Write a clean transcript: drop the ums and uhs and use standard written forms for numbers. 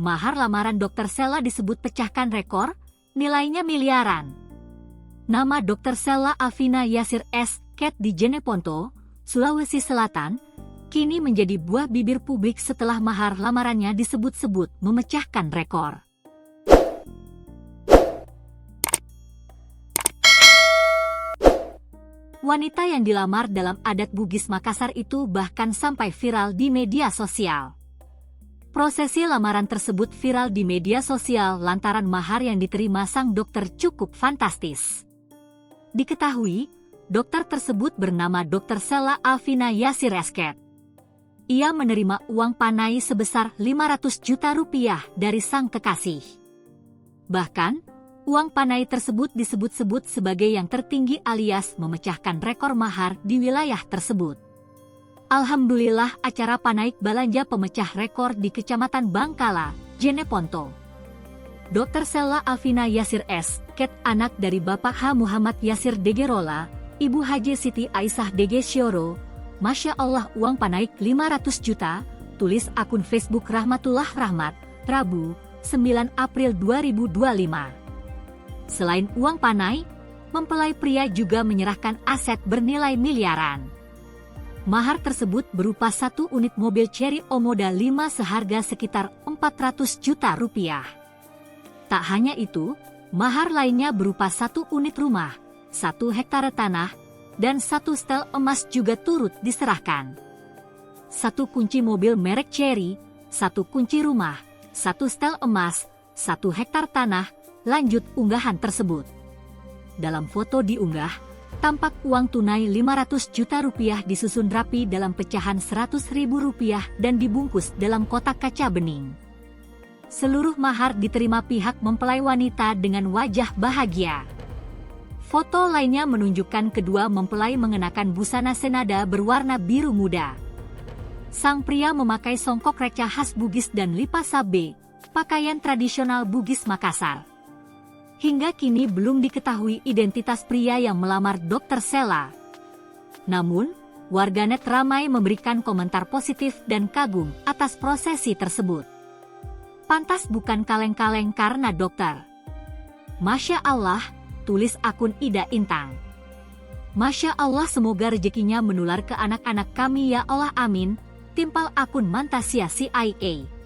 mahar lamaran Dr. Sela disebut pecahkan rekor, nilainya miliaran. Nama Dr. Sela Alvina Yasir S. Ket di Jeneponto, Sulawesi Selatan, kini menjadi buah bibir publik setelah mahar lamarannya disebut-sebut memecahkan rekor. Wanita yang dilamar dalam adat Bugis Makassar itu bahkan sampai viral di media sosial. Prosesi lamaran tersebut viral di media sosial lantaran mahar yang diterima sang dokter cukup fantastis. Diketahui, dokter tersebut bernama Dr. Sela Alvina Yasir Esket. Ia menerima uang panai sebesar 500 juta rupiah dari sang kekasih. Bahkan, uang panai tersebut disebut-sebut sebagai yang tertinggi alias memecahkan rekor mahar di wilayah tersebut. Alhamdulillah acara panaik balanja pemecah rekor di Kecamatan Bangkala, Jeneponto. Dr. Sela Alvina Yasir S. Ket anak dari Bapak H. Muhammad Yasir Degerola, Ibu Haji Siti Aisyah Dege Syoro. Masya Allah uang panaik 500 juta, tulis akun Facebook Rahmatullah Rahmat, Rabu, 9 April 2025. Selain uang panai, mempelai pria juga menyerahkan aset bernilai miliaran. Mahar tersebut berupa 1 unit mobil Chery Omoda 5 seharga sekitar 400 juta rupiah. Tak hanya itu, mahar lainnya berupa 1 unit rumah, 1 hektare tanah, dan 1 setel emas juga turut diserahkan. 1 kunci mobil merek Chery, 1 kunci rumah, 1 setel emas, 1 hektar tanah. Lanjut unggahan tersebut. Dalam foto diunggah, tampak uang tunai 500 juta rupiah disusun rapi dalam pecahan 100.000 rupiah dan dibungkus dalam kotak kaca bening. Seluruh mahar diterima pihak mempelai wanita dengan wajah bahagia. Foto lainnya menunjukkan kedua mempelai mengenakan busana senada berwarna biru muda. Sang pria memakai songkok reca khas Bugis dan lipa sabe, pakaian tradisional Bugis Makassar. Hingga kini belum diketahui identitas pria yang melamar Dr. Sela. Namun, warganet ramai memberikan komentar positif dan kagum atas prosesi tersebut. Pantas bukan kaleng-kaleng karena dokter. Masya Allah, tulis akun Ida Intang. Masya Allah semoga rezekinya menular ke anak-anak kami ya Allah amin, timpal akun Mantasia CIA.